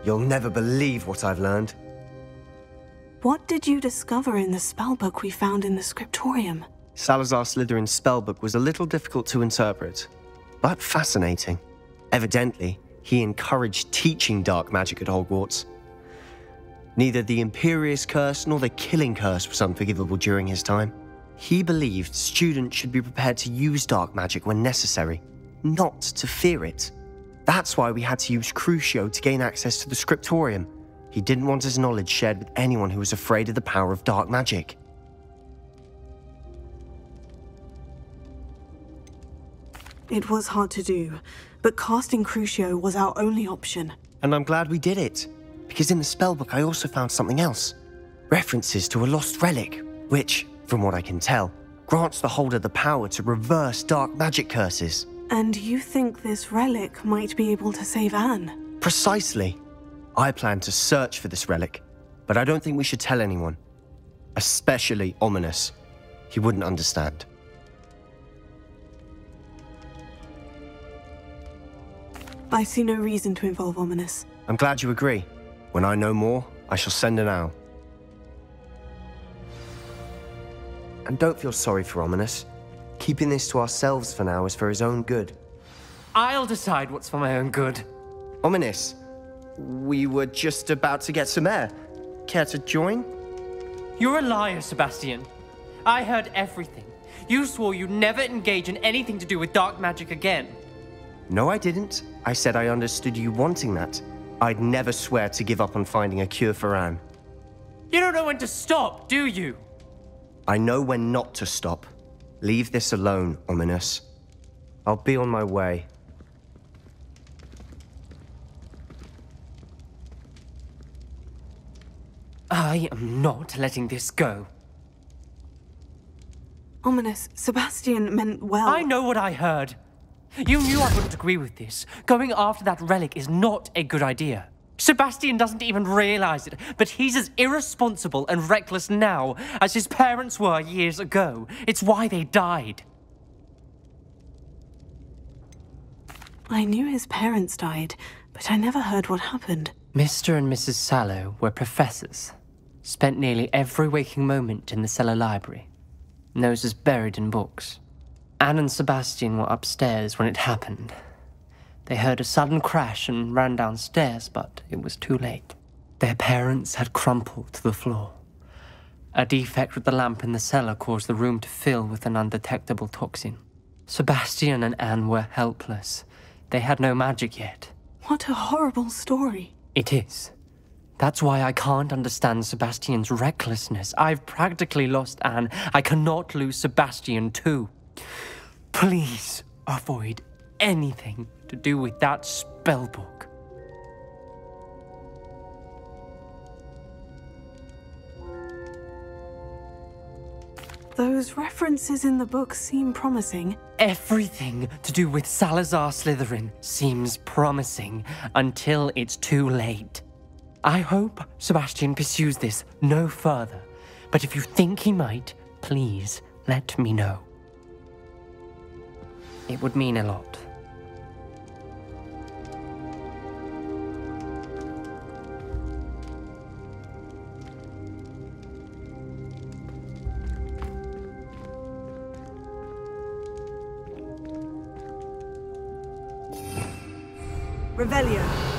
You'll never believe what I've learned. What did you discover in the spellbook we found in the scriptorium? Salazar Slytherin's spellbook was a little difficult to interpret, but fascinating. Evidently, he encouraged teaching dark magic at Hogwarts. Neither the Imperious Curse nor the Killing Curse was unforgivable during his time. He believed students should be prepared to use dark magic when necessary, not to fear it. That's why we had to use Crucio to gain access to the scriptorium. He didn't want his knowledge shared with anyone who was afraid of the power of dark magic. It was hard to do, but casting Crucio was our only option. And I'm glad we did it, because in the spellbook I also found something else. References to a lost relic, which, from what I can tell, grants the holder the power to reverse dark magic curses. And you think this relic might be able to save Anne? Precisely. I plan to search for this relic, but I don't think we should tell anyone. Especially Ominous. He wouldn't understand. I see no reason to involve Ominous. I'm glad you agree. When I know more, I shall send an owl. And don't feel sorry for Ominous. Keeping this to ourselves for now is for his own good. I'll decide what's for my own good. Ominous, we were just about to get some air. Care to join? You're a liar, Sebastian. I heard everything. You swore you'd never engage in anything to do with dark magic again. No, I didn't. I said I understood you wanting that. I'd never swear to give up on finding a cure for Anne. You don't know when to stop, do you? I know when not to stop. Leave this alone, Ominous. I'll be on my way. I am not letting this go. Ominous, Sebastian meant well. I know what I heard. You knew I wouldn't agree with this. Going after that relic is not a good idea. Sebastian doesn't even realize it, but he's as irresponsible and reckless now as his parents were years ago. It's why they died. I knew his parents died, but I never heard what happened. Mr. and Mrs. Sallow were professors. Spent nearly every waking moment in the cellar library. Noses buried in books. Anne and Sebastian were upstairs when it happened. They heard a sudden crash and ran downstairs, but it was too late. Their parents had crumpled to the floor. A defect with the lamp in the cellar caused the room to fill with an undetectable toxin. Sebastian and Anne were helpless. They had no magic yet. What a horrible story. It is. That's why I can't understand Sebastian's recklessness. I've practically lost Anne. I cannot lose Sebastian too. Please avoid anything to do with that spellbook. Those references in the book seem promising. Everything to do with Salazar Slytherin seems promising until it's too late. I hope Sebastian pursues this no further, but if you think he might, please let me know. It would mean a lot. Revelio.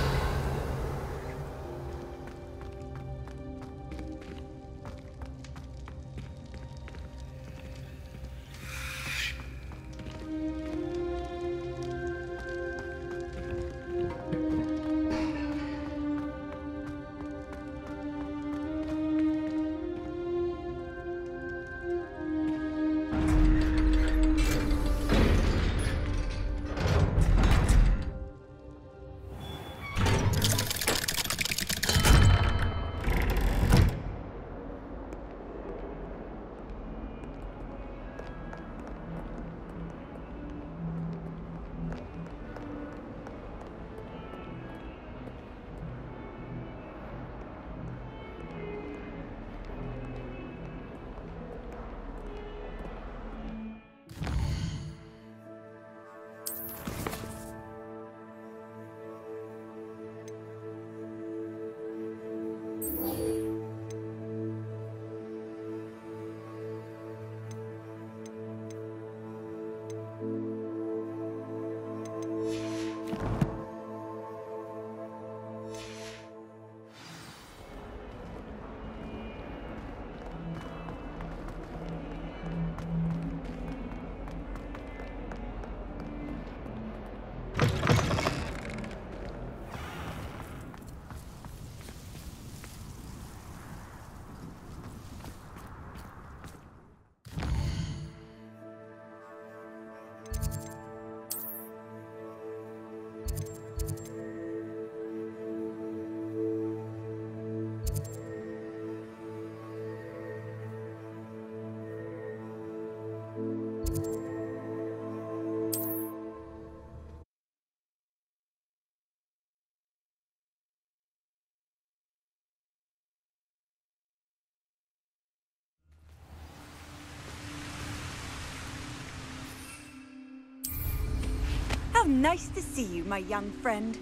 How nice to see you, my young friend.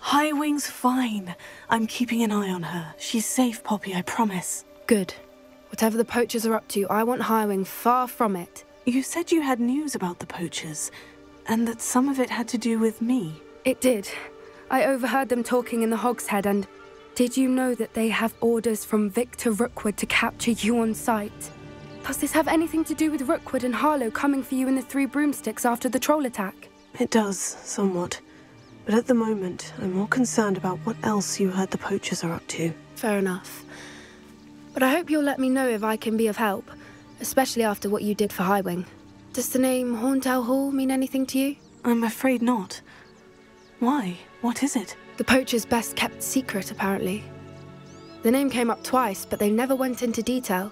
Highwing's fine. I'm keeping an eye on her. She's safe, Poppy, I promise. Good. Whatever the poachers are up to, I want Highwing far from it. You said you had news about the poachers, and that some of it had to do with me. It did. I overheard them talking in the Hogshead, and did you know that they have orders from Victor Rookwood to capture you on sight? Does this have anything to do with Rookwood and Harlow coming for you in the Three Broomsticks after the troll attack? It does, somewhat. But at the moment, I'm more concerned about what else you heard the poachers are up to. Fair enough. But I hope you'll let me know if I can be of help, especially after what you did for Highwing. Does the name Horntail Hall mean anything to you? I'm afraid not. Why? What is it? The poachers' best kept secret, apparently. The name came up twice, but they never went into detail.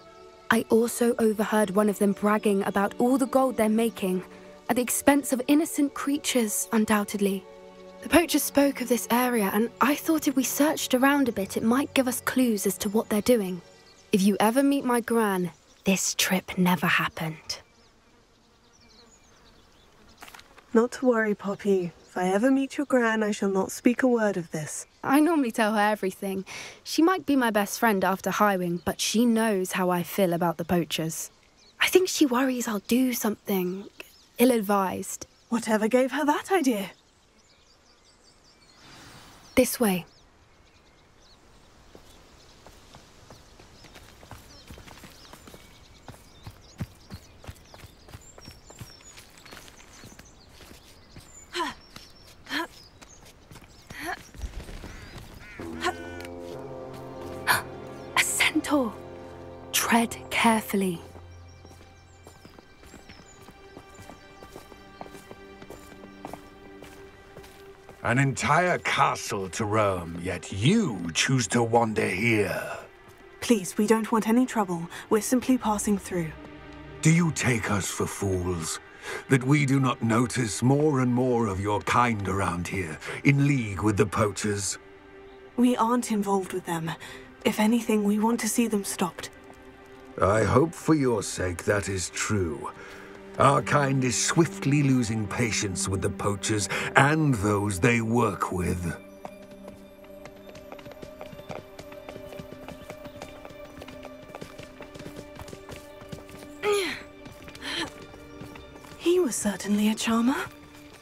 I also overheard one of them bragging about all the gold they're making, at the expense of innocent creatures, undoubtedly. The poachers spoke of this area, and I thought if we searched around a bit, it might give us clues as to what they're doing. If you ever meet my gran, this trip never happened. Not to worry, Poppy. If I ever meet your gran, I shall not speak a word of this. I normally tell her everything. She might be my best friend after Highwing, but she knows how I feel about the poachers. I think she worries I'll do something ill-advised. Whatever gave her that idea? This way. A centaur. Tread carefully. An entire castle to roam, yet you choose to wander here. Please, we don't want any trouble. We're simply passing through. Do you take us for fools? That we do not notice more and more of your kind around here, in league with the poachers? We aren't involved with them. If anything, we want to see them stopped. I hope for your sake that is true. Our kind is swiftly losing patience with the poachers and those they work with. He was certainly a charmer.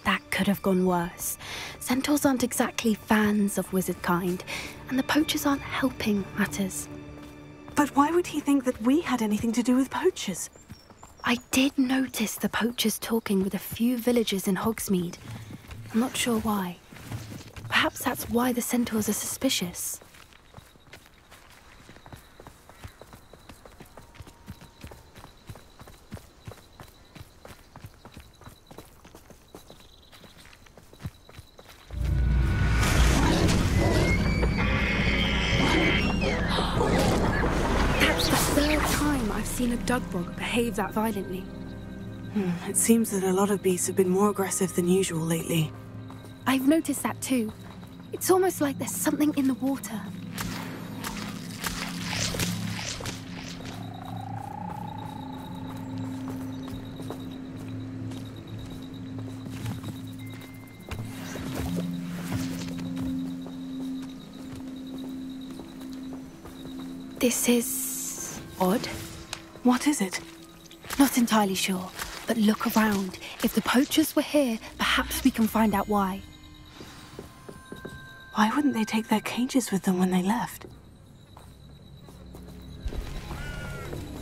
That could have gone worse. Centaurs aren't exactly fans of wizard kind, and the poachers aren't helping matters. But why would he think that we had anything to do with poachers? I did notice the poachers talking with a few villagers in Hogsmeade. I'm not sure why. Perhaps that's why the centaurs are suspicious. That's the third time I've seen a Dugbog behave that violently. It seems that a lot of beasts have been more aggressive than usual lately. I've noticed that too. It's almost like there's something in the water. This is odd. What is it? Not entirely sure, but look around. If the poachers were here, perhaps we can find out why. Why wouldn't they take their cages with them when they left?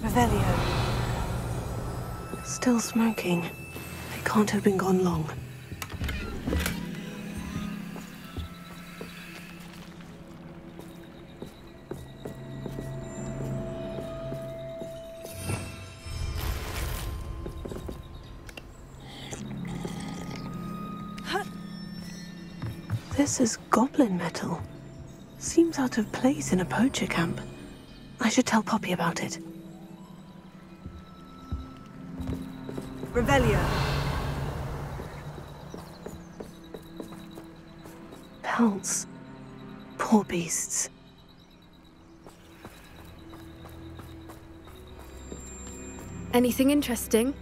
Revelio. Still smoking. They can't have been gone long. This is goblin metal. Seems out of place in a poacher camp. I should tell Poppy about it. Revelio. Pelts. Poor beasts. Anything interesting?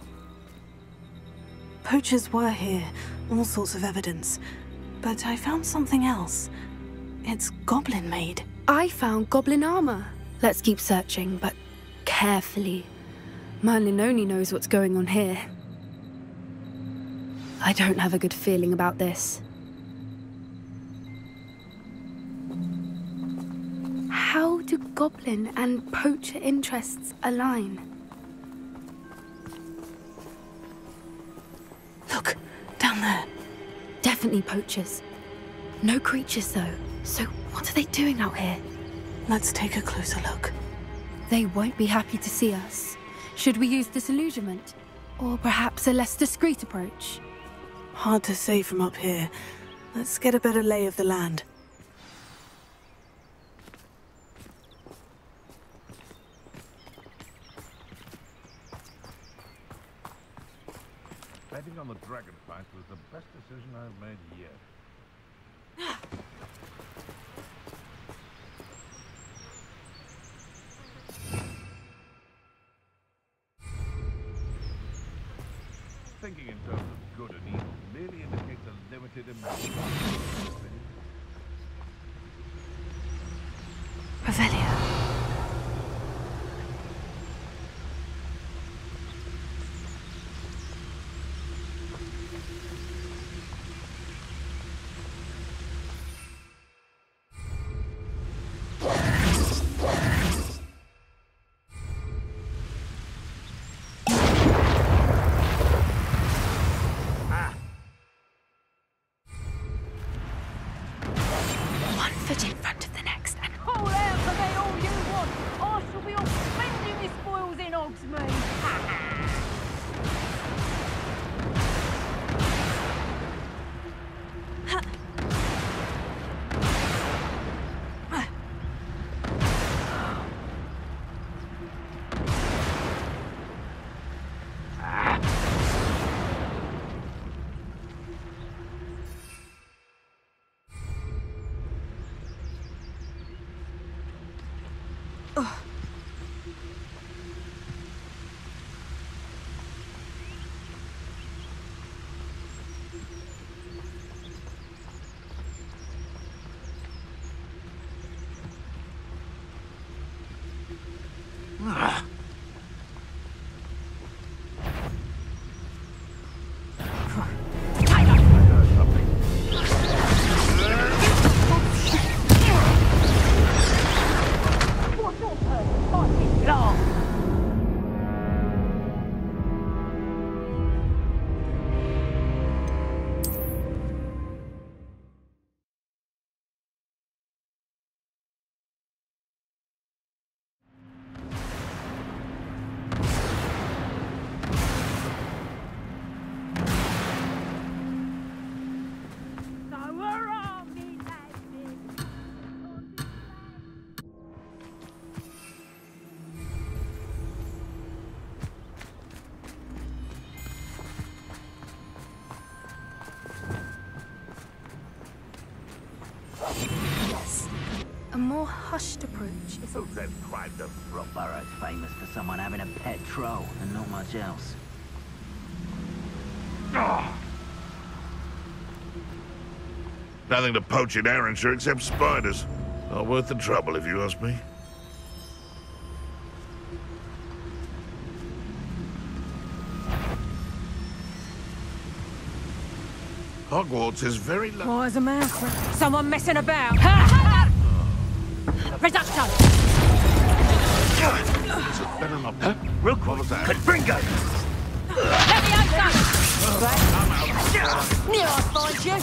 Poachers were here. All sorts of evidence. But I found something else. It's goblin-made. I found goblin armor. Let's keep searching, but carefully. Merlin only knows what's going on here. I don't have a good feeling about this. How do goblin and poacher interests align? Look, down there. Definitely poachers. No creatures, though. So what are they doing out here? Let's take a closer look. They won't be happy to see us. Should we use disillusionment? Or perhaps a less discreet approach? Hard to say from up here. Let's get a better lay of the land. Betting on the dragon fight was the best decision I've made yet. Thinking in terms of good and evil merely indicates a limited imagination. Revelio. In front of the next, and Call out for me all you want. I shall be off spending my spoils in Hogsmeade. a more hushed approach is... Who described the Brookborough as famous for someone having a pet troll and not much else? Nothing to poach in Arrynshire except spiders. Not worth the trouble, if you ask me. Hogwarts is very low. Wise a mouse. Someone messing about. Reduction! Better not. Rookwood, Confringo! Near I find you.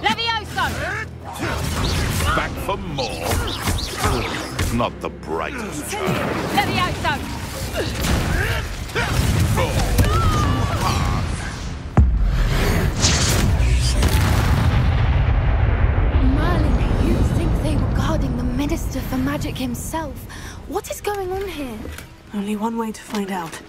Levioso! Back for more? Not the brightest child. Levioso! Merlin, you think they were guarding the Minister for Magic himself? What is going on here? Only one way to find out.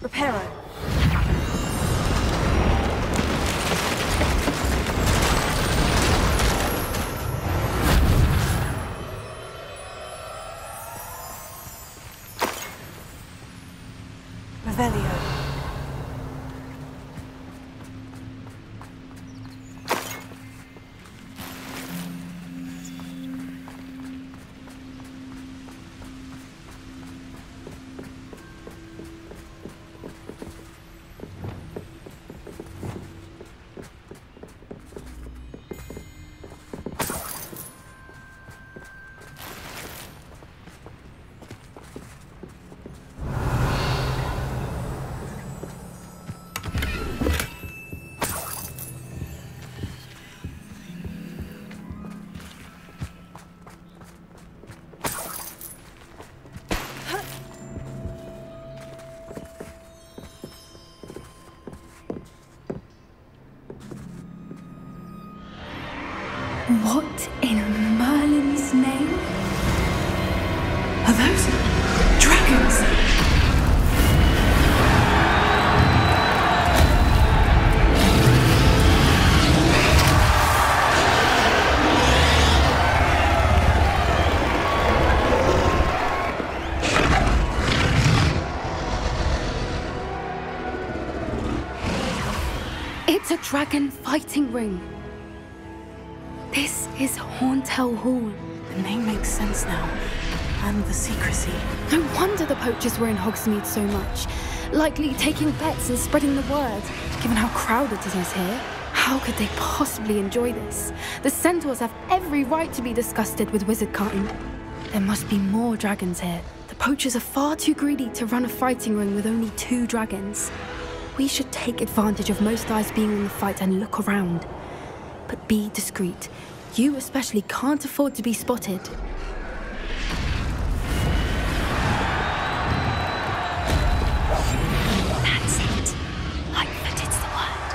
Reparo. Revelio. What in Merlin's name? Are those dragons? It's a dragon fighting ring. This is Hauntel Hall. The name makes sense now. And the secrecy. No wonder the poachers were in Hogsmeade so much. Likely taking bets and spreading the word, given how crowded it is here. How could they possibly enjoy this? The centaurs have every right to be disgusted with wizardkind. There must be more dragons here. The poachers are far too greedy to run a fighting ring with only 2 dragons. We should take advantage of most eyes being on the fight and look around. But be discreet. You especially can't afford to be spotted. That's it. Lightfoot, it's the word.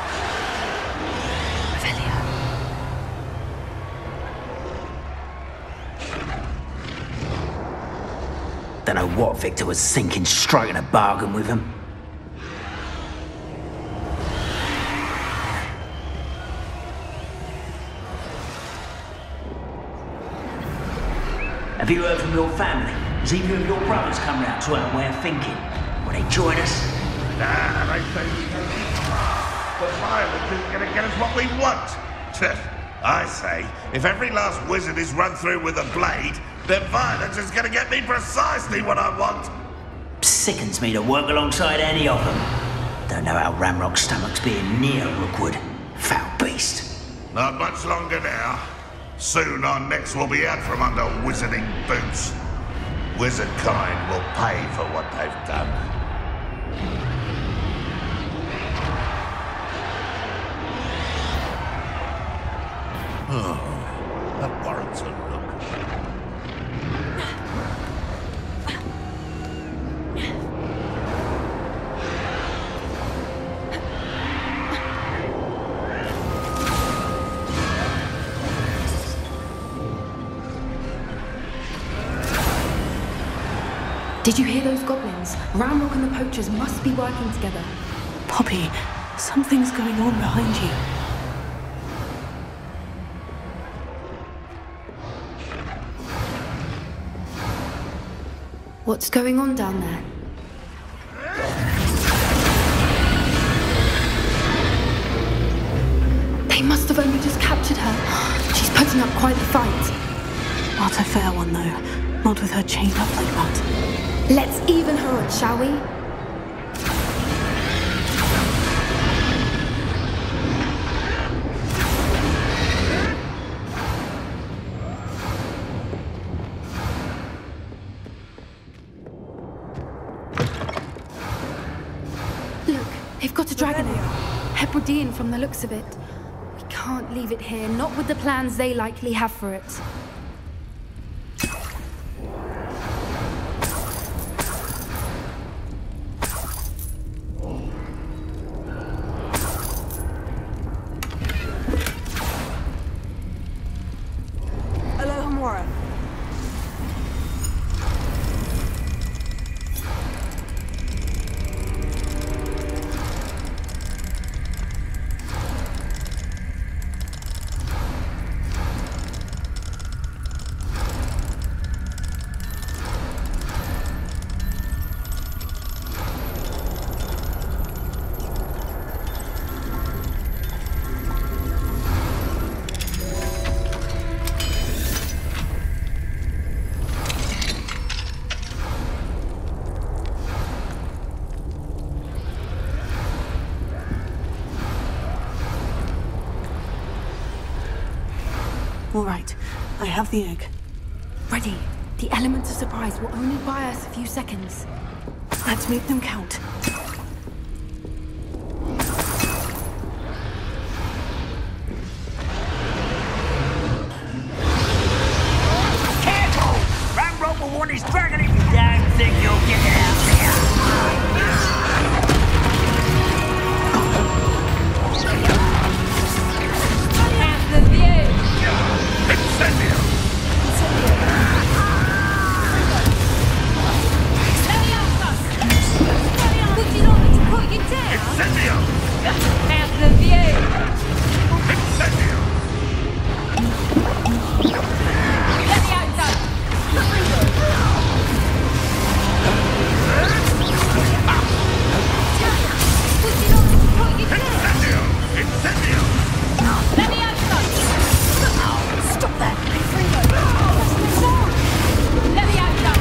Revelio. Don't know what Victor was thinking, striking a bargain with him. Have you heard from your family? Has either of your brothers come round to our way of thinking? Will they join us? Nah, they say the violence is gonna get us what we want. I say, if every last wizard is run through with a blade, then violence is gonna get me precisely what I want. Sickens me to work alongside any of them. Don't know how Ramrock's stomach's being near Rookwood. Foul beast. Not much longer now. Soon our necks will be out from under wizarding boots. Wizard kind will pay for what they've done. Oh, that warrants a look. Did you hear those goblins? Ramrock and the poachers must be working together. Poppy, something's going on behind you. What's going on down there? They must have only just captured her. She's putting up quite the fight. Not a fair one, though. Not with her chained up like that. Let's even her odds, shall we? Look, they've got a dragon egg. Hebridean from the looks of it. We can't leave it here, not with the plans they likely have for it. All right, I have the egg. Ready. The element of surprise will only buy us a few seconds. Let's make them count. Careful! Ramrock will want his dragon if you don't think you'll get it out there. Have the view! Incendio! Incendio! Have the view! Incendio! Let me out, son! Incendio! Incendio! Let me out, son! Stop that! Let me out, son! Let me out, son!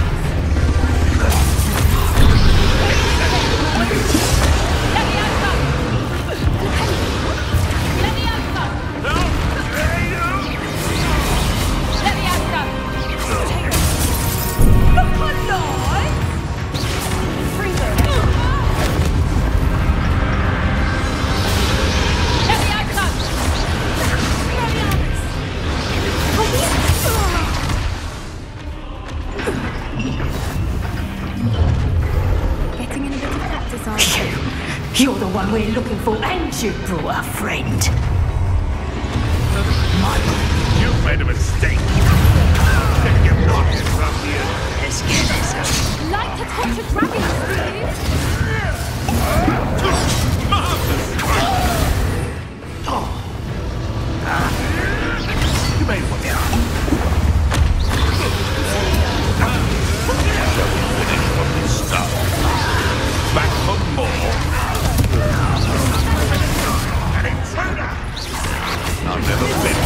Let me out, son! Let me out, son! Look alive! Let me out, son! Getting in a bit of practice, aren't you? You're the one we're looking for, and you brought a friend. You've made a mistake. Take your pockets from here. Let's get this out. Like to touch a dragon, please? You made one. Finish what you start. Back for more. An intruder! I've never been.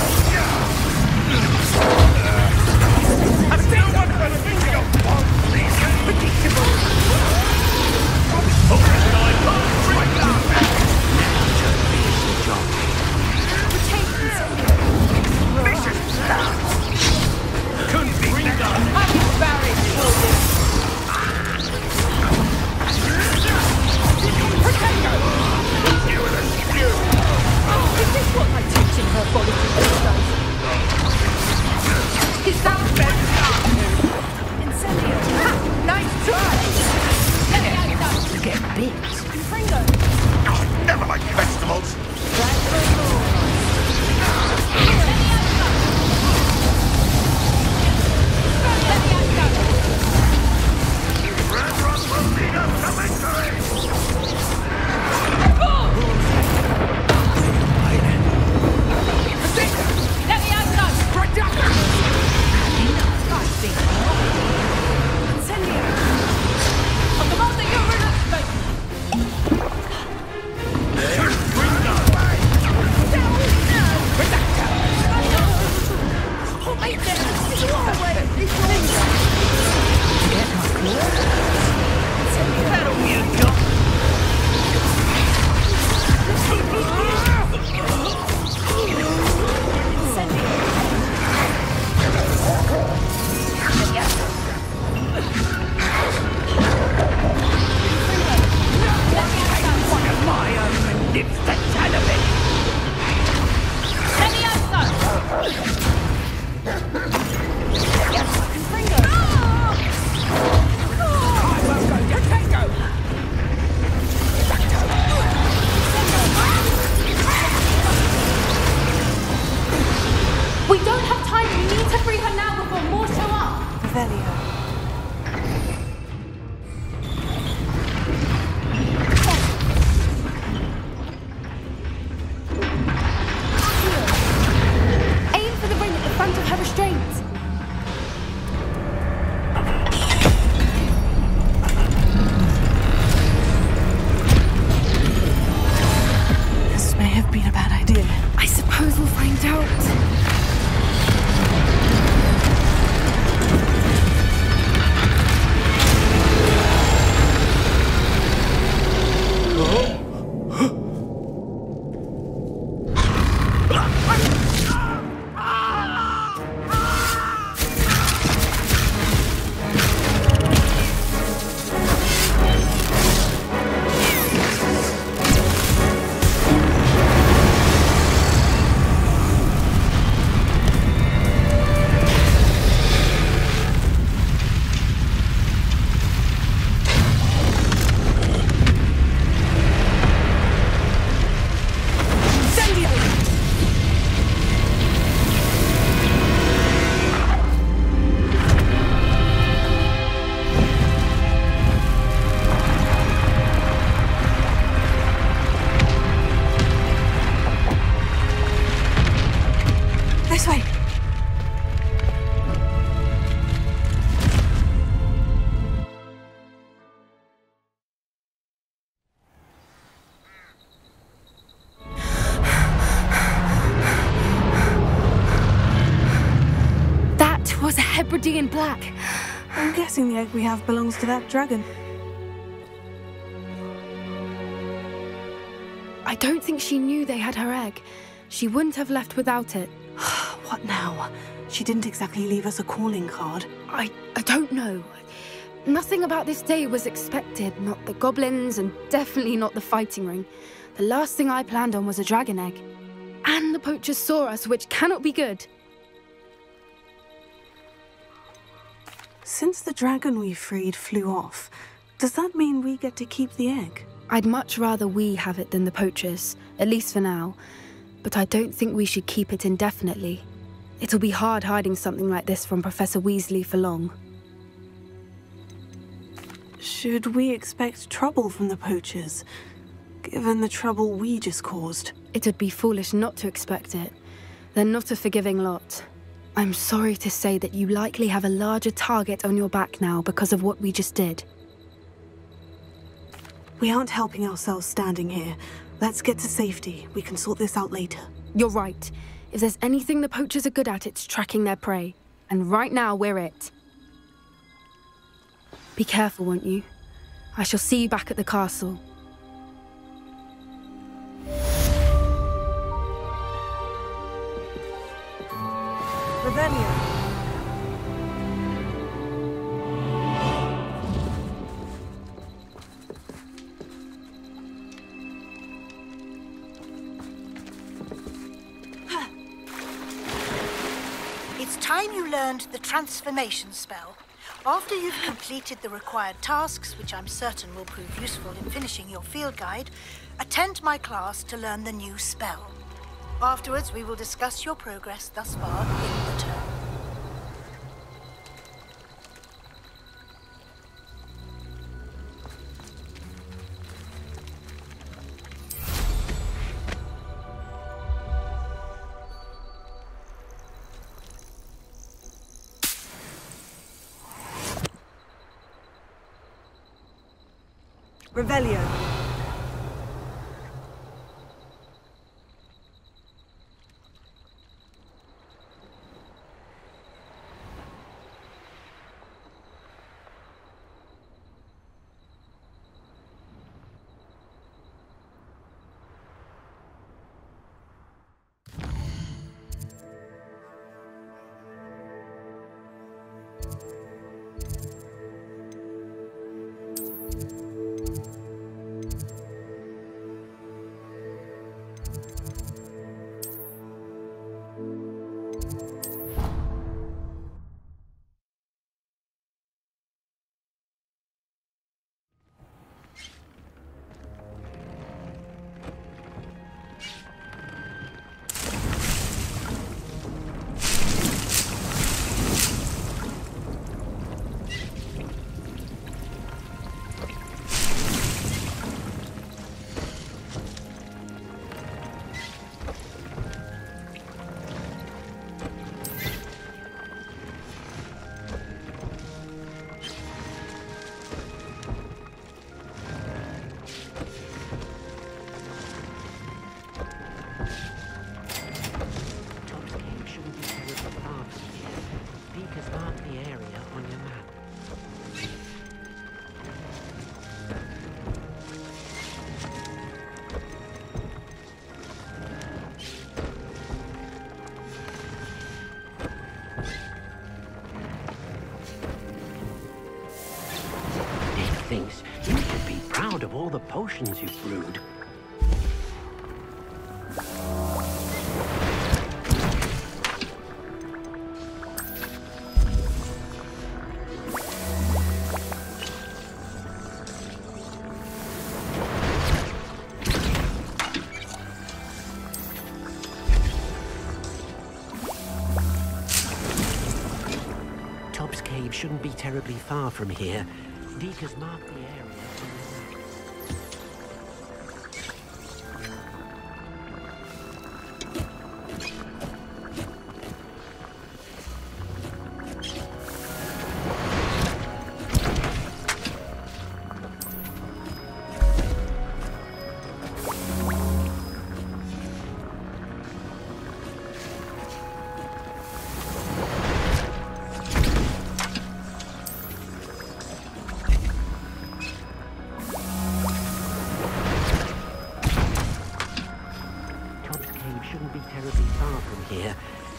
That all you got? One of my own nips the ton of it. We don't have time. We need to free her now before more show up. Revelio. Aim for the ring at the front of her restraints. This may have been a bad idea. I suppose we'll find out. This way. That was a Hebridean black. I'm guessing the egg we have belongs to that dragon. I don't think she knew they had her egg. She wouldn't have left without it. What now? She didn't exactly leave us a calling card. I don't know. Nothing about this day was expected. Not the goblins, and definitely not the fighting ring. The last thing I planned on was a dragon egg. And the poachers saw us, which cannot be good. Since the dragon we freed flew off, does that mean we get to keep the egg? I'd much rather we have it than the poachers, at least for now. But I don't think we should keep it indefinitely. It'll be hard hiding something like this from Professor Weasley for long. Should we expect trouble from the poachers, given the trouble we just caused? It'd be foolish not to expect it. They're not a forgiving lot. I'm sorry to say that you likely have a larger target on your back now because of what we just did. We aren't helping ourselves standing here. Let's get to safety. We can sort this out later. You're right. If there's anything the poachers are good at, it's tracking their prey. And right now, we're it. Be careful, won't you? I shall see you back at the castle. Revelio. It's time you learned the transformation spell. After you've completed the required tasks, which I'm certain will prove useful in finishing your field guide, attend my class to learn the new spell. Afterwards, we will discuss your progress thus far in the term. Revelio. the area on your map. Nick thinks you should be proud of all the potions you've brewed. Shouldn't be terribly far from here. Deke has marked the area.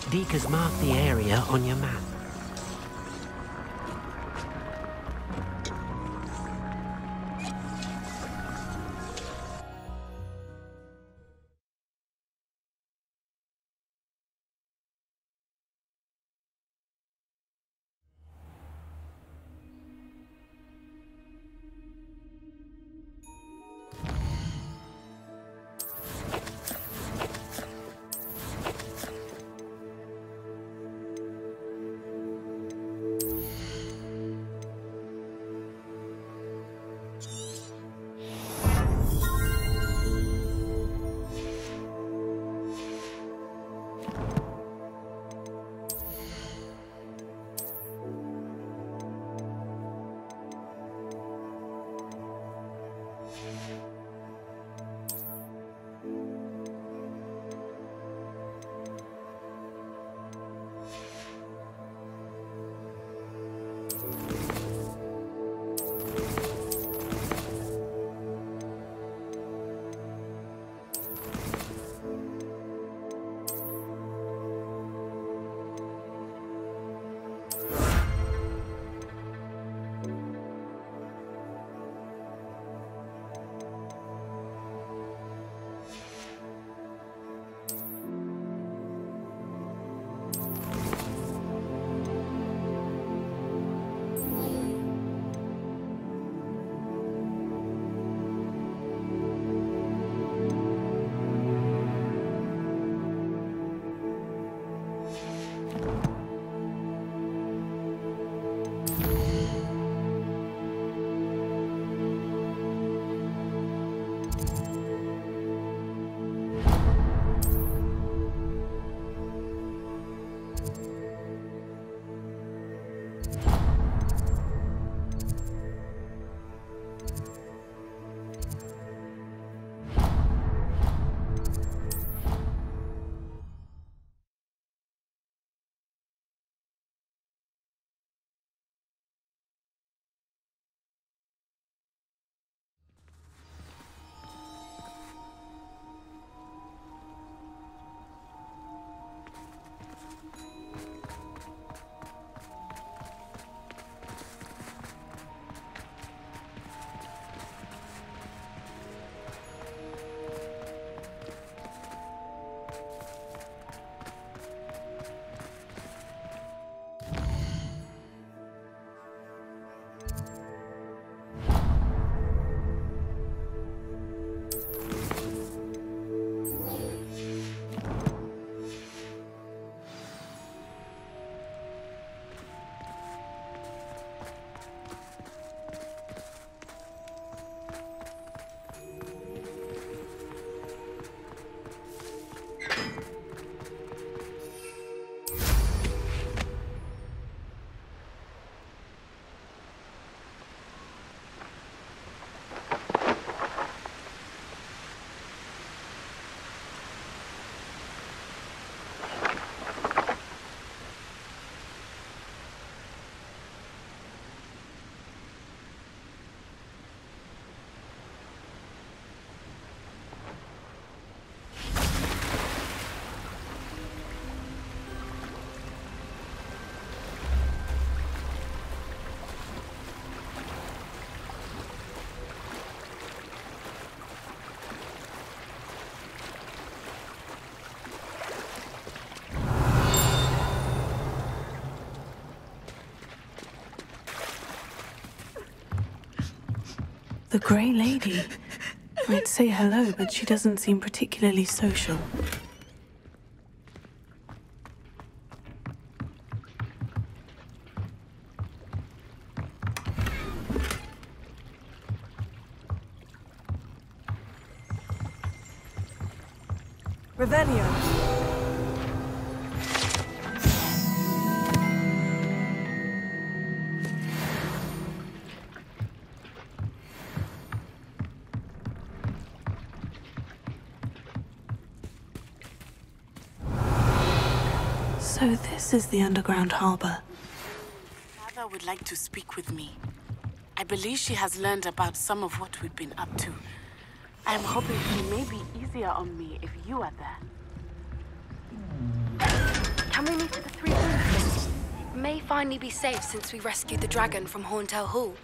Deke has marked the area on your map. The Grey Lady. I'd say hello, but she doesn't seem particularly social. Revelio. So this is the underground harbor. Mother would like to speak with me. I believe she has learned about some of what we've been up to. I am hoping it may be easier on me if you are there. Can we meet at the Three Rooms? It may finally be safe since we rescued the dragon from Horntail Hall.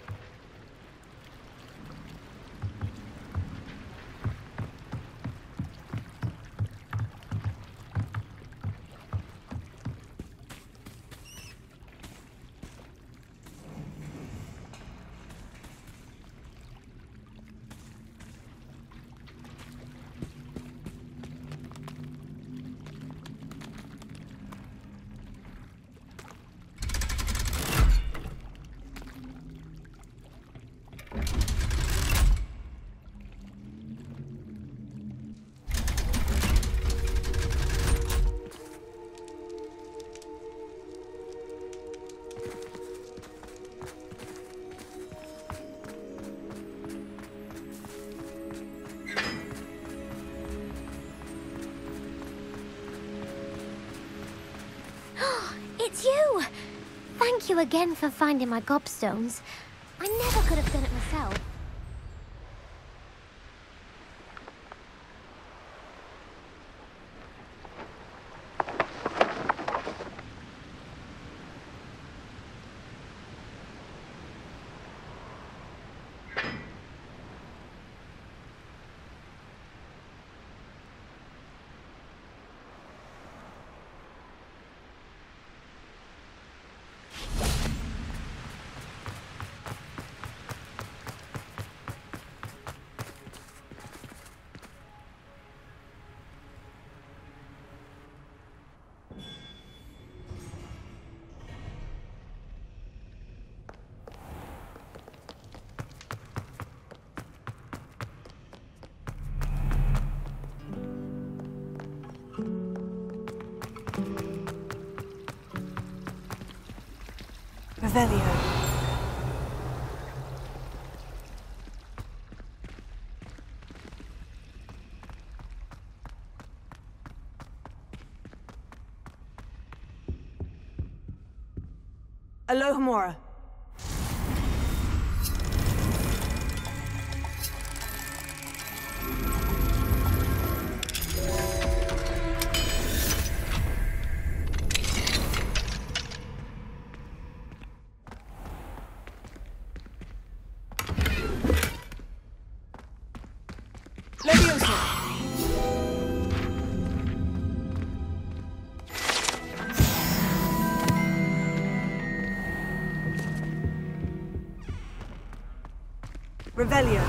It's you! Thank you again for finding my gobstones. I never could have done it myself. Revelio. Alohomora. Revelio.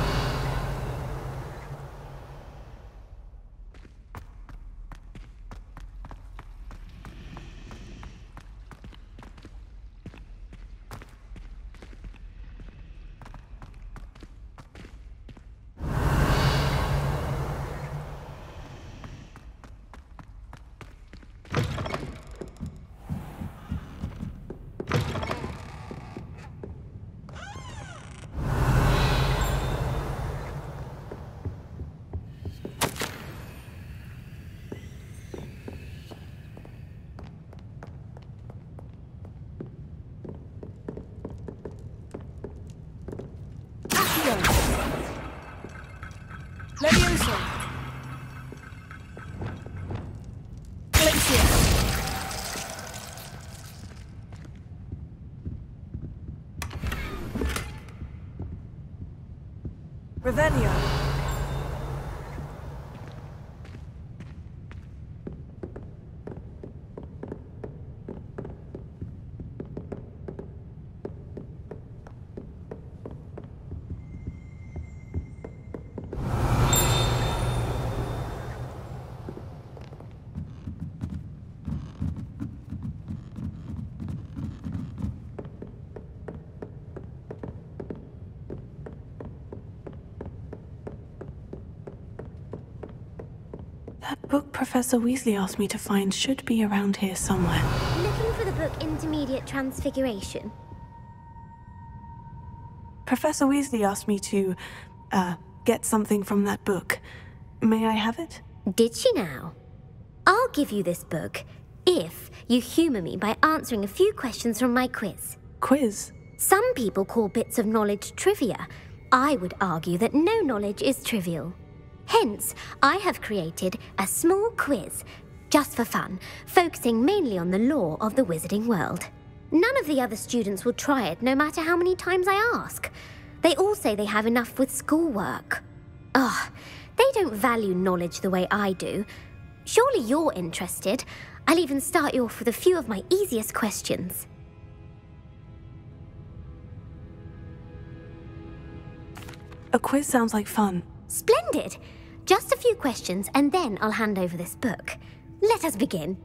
Levioso. Glacier. Revelio. That book Professor Weasley asked me to find should be around here somewhere. Looking for the book Intermediate Transfiguration? Professor Weasley asked me to, get something from that book. May I have it? Did she now? I'll give you this book if you humour me by answering a few questions from my quiz. Quiz? Some people call bits of knowledge trivia. I would argue that no knowledge is trivial. Hence, I have created a small quiz, just for fun, focusing mainly on the lore of the wizarding world. None of the other students will try it, no matter how many times I ask. They all say they have enough with schoolwork. Ugh, they don't value knowledge the way I do. Surely you're interested. I'll even start you off with a few of my easiest questions. A quiz sounds like fun. Splendid! Just a few questions and then I'll hand over this book. Let us begin.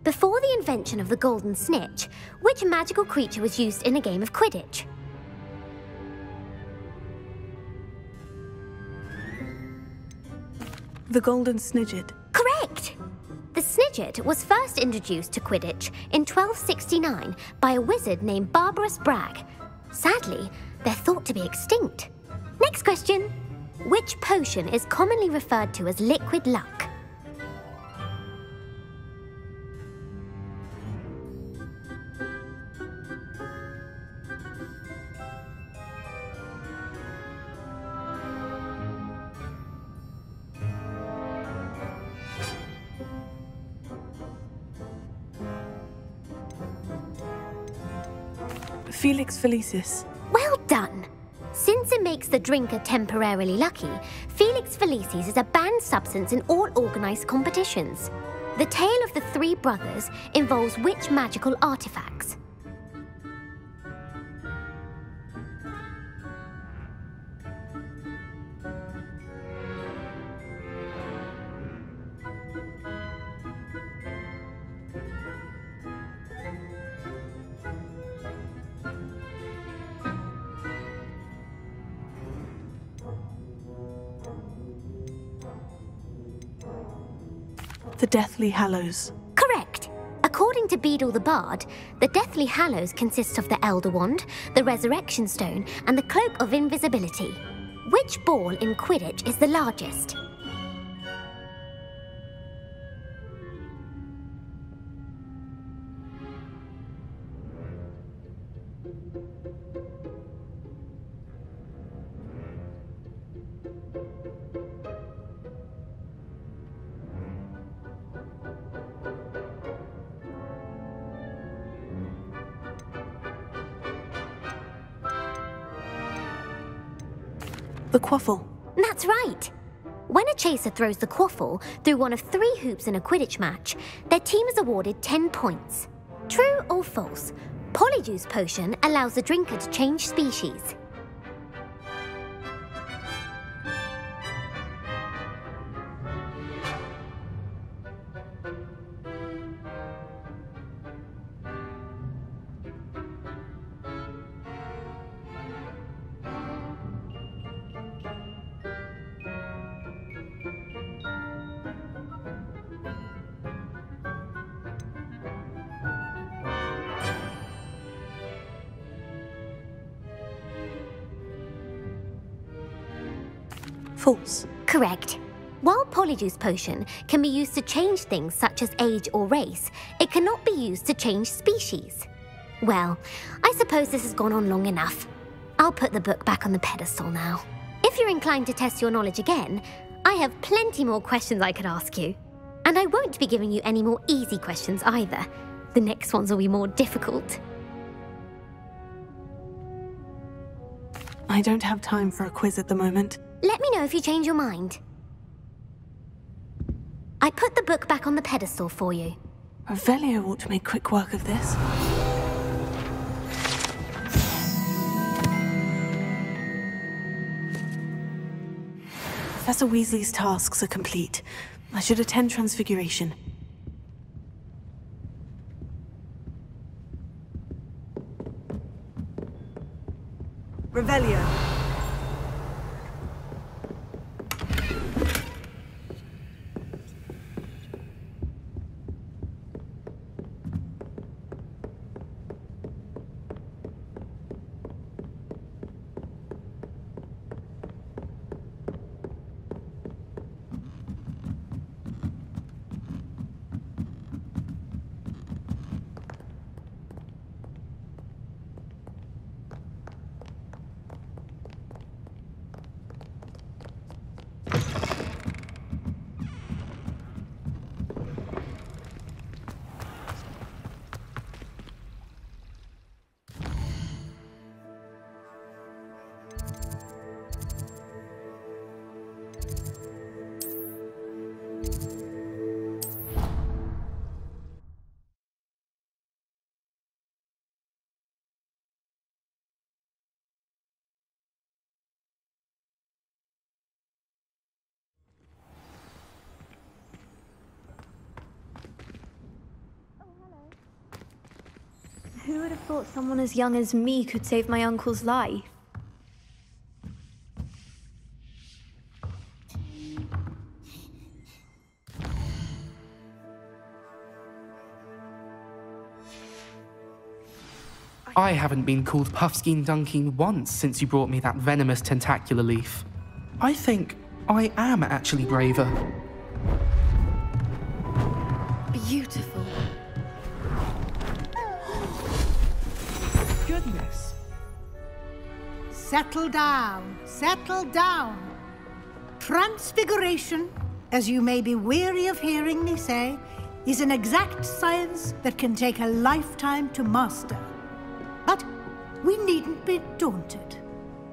Before the invention of the golden snitch, which magical creature was used in a game of Quidditch? The golden snidget. Correct! The snidget was first introduced to Quidditch in 1269 by a wizard named Barbarous Bragg. Sadly, they're thought to be extinct. Next question. Which potion is commonly referred to as liquid luck? Felix Felicis. Well done! Since it makes the drinker temporarily lucky, Felix Felicis is a banned substance in all organised competitions. The tale of the three brothers involves which magical artifacts? The Deathly Hallows. Correct! According to Beadle the Bard, the Deathly Hallows consists of the Elder Wand, the Resurrection Stone, and the Cloak of Invisibility. Which ball in Quidditch is the largest? The quaffle. That's right! When a chaser throws the quaffle through one of 3 hoops in a Quidditch match, their team is awarded 10 points. True or false? Polyjuice Potion allows the drinker to change species. False. Correct. While Polyjuice Potion can be used to change things such as age or race, it cannot be used to change species. Well, I suppose this has gone on long enough. I'll put the book back on the pedestal now. If you're inclined to test your knowledge again, I have plenty more questions I could ask you. And I won't be giving you any more easy questions either. The next ones will be more difficult. I don't have time for a quiz at the moment. Let me know if you change your mind. I put the book back on the pedestal for you. Revelio ought to make quick work of this. Professor Weasley's tasks are complete. I should attend Transfiguration. Revelio. Who would have thought someone as young as me could save my uncle's life? I haven't been called Puffskein Dunking once since you brought me that venomous tentacular leaf. I think I am actually braver. Beautiful. Goodness. Settle down, settle down. Transfiguration, as you may be weary of hearing me say, is an exact science that can take a lifetime to master. But we needn't be daunted.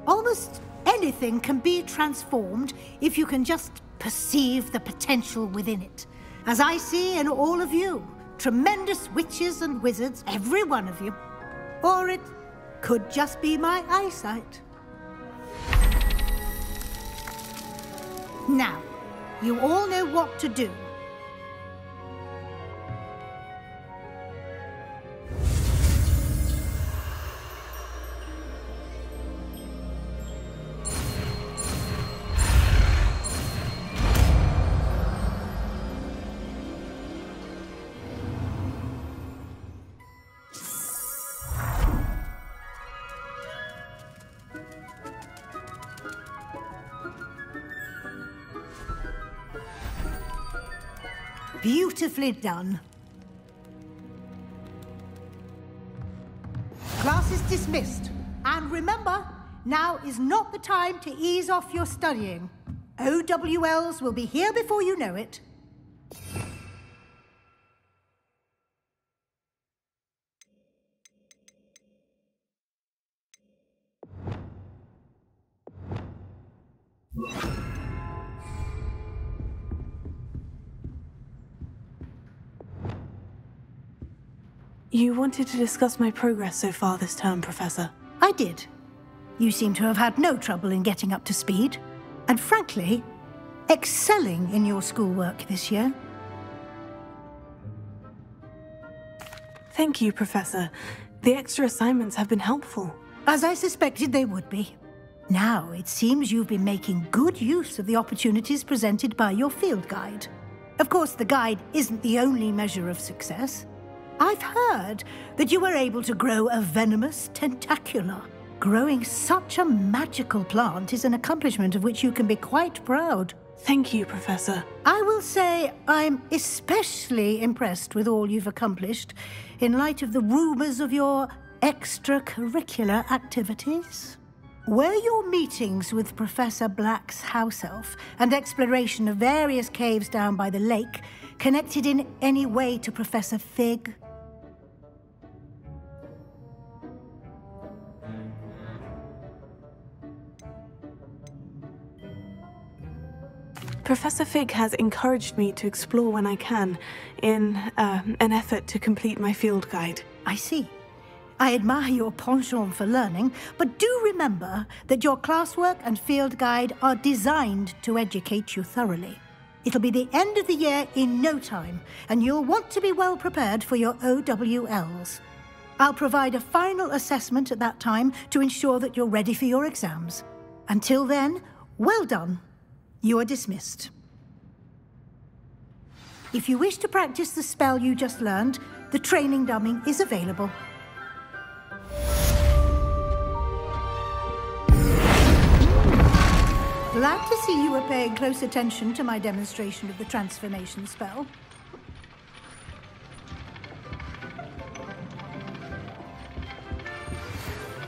Almost anything can be transformed if you can just perceive the potential within it. As I see in all of you, tremendous witches and wizards, every one of you. Or it could just be my eyesight. Now, you all know what to do. Beautifully done. Class is dismissed. And remember, now is not the time to ease off your studying. OWLs will be here before you know it. You wanted to discuss my progress so far this term, Professor. I did. You seem to have had no trouble in getting up to speed. And frankly, excelling in your schoolwork this year. Thank you, Professor. The extra assignments have been helpful. As I suspected they would be. Now, it seems you've been making good use of the opportunities presented by your field guide. Of course, the guide isn't the only measure of success. I've heard that you were able to grow a venomous tentacula. Growing such a magical plant is an accomplishment of which you can be quite proud. Thank you, Professor. I will say I'm especially impressed with all you've accomplished in light of the rumors of your extracurricular activities. Were your meetings with Professor Black's house elf and exploration of various caves down by the lake connected in any way to Professor Fig? Professor Fig has encouraged me to explore when I can, in an effort to complete my field guide. I see. I admire your penchant for learning, but do remember that your classwork and field guide are designed to educate you thoroughly. It'll be the end of the year in no time, and you'll want to be well prepared for your OWLs. I'll provide a final assessment at that time to ensure that you're ready for your exams. Until then, well done. You are dismissed. If you wish to practice the spell you just learned, the training dummy is available. Glad to see you were paying close attention to my demonstration of the transformation spell.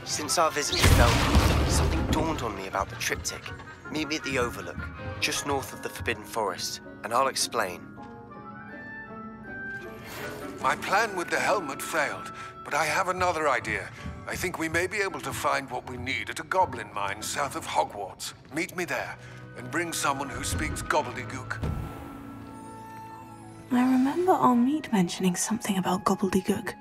Since our visit to Belgium, something dawned on me about the triptych. Meet me at the Overlook, just north of the Forbidden Forest, and I'll explain. My plan with the helmet failed, but I have another idea. I think we may be able to find what we need at a goblin mine south of Hogwarts. Meet me there, and bring someone who speaks gobbledygook. I remember our meet mentioning something about gobbledygook.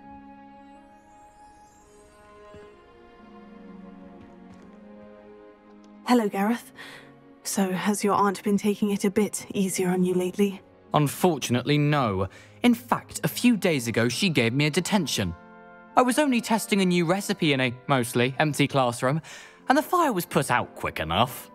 Hello, Gareth. So, has your aunt been taking it a bit easier on you lately? Unfortunately, no. In fact, a few days ago, she gave me a detention. I was only testing a new recipe in a mostly empty classroom, and the fire was put out quick enough.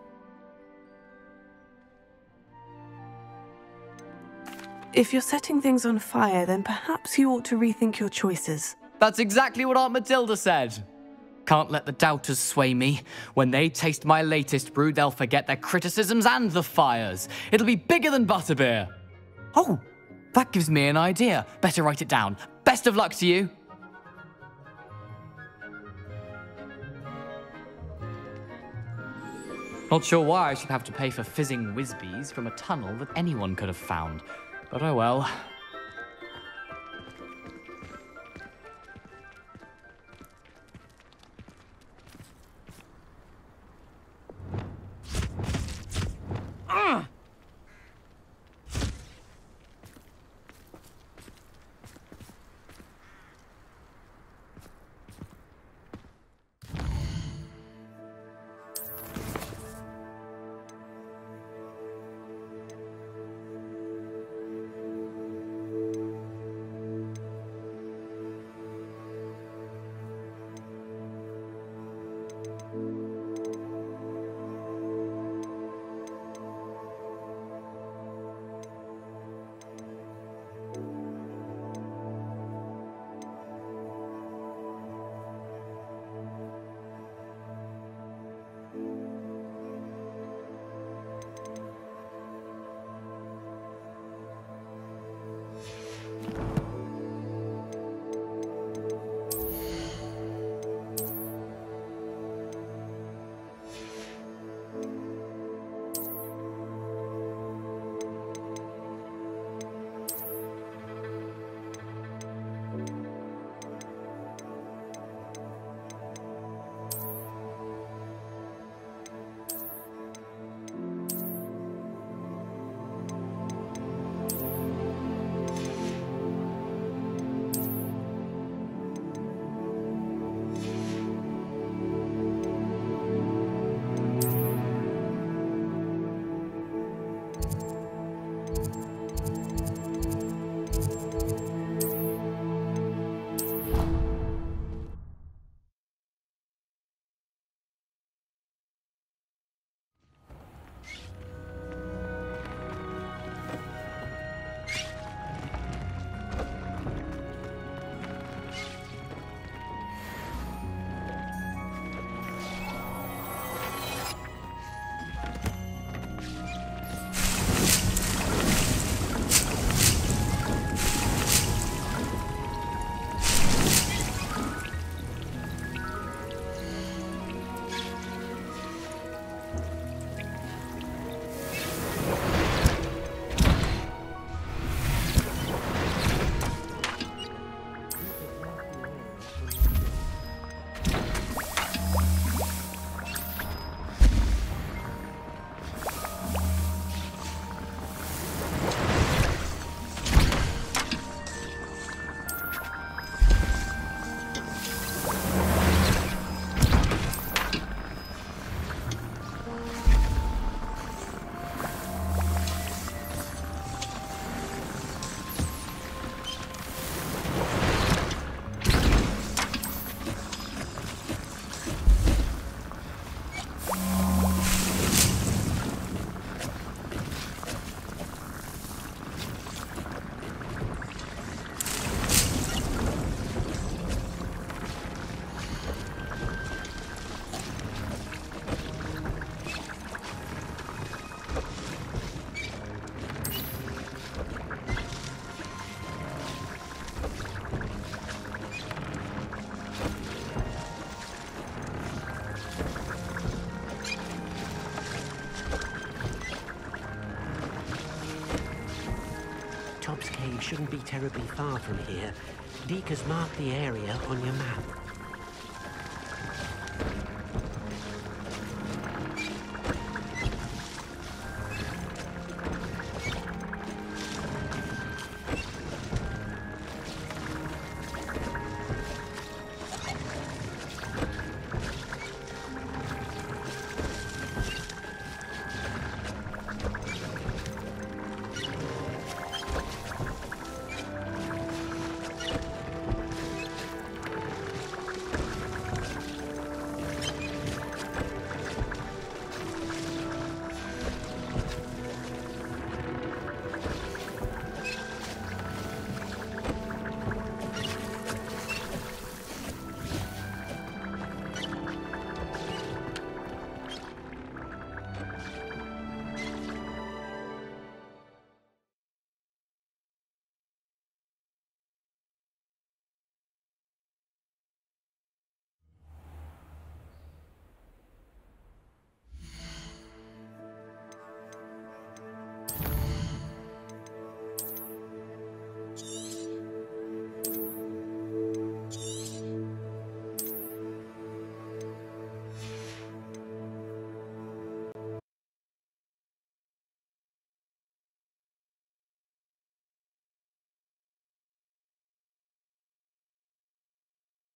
If you're setting things on fire, then perhaps you ought to rethink your choices. That's exactly what Aunt Matilda said. Can't let the doubters sway me. When they taste my latest brew, they'll forget their criticisms and the fires. It'll be bigger than butterbeer. Oh, that gives me an idea. Better write it down. Best of luck to you. Not sure why I should have to pay for fizzing whiz-bees from a tunnel that anyone could have found. But oh well. Shouldn't be terribly far from here. Deek has marked the area on your map.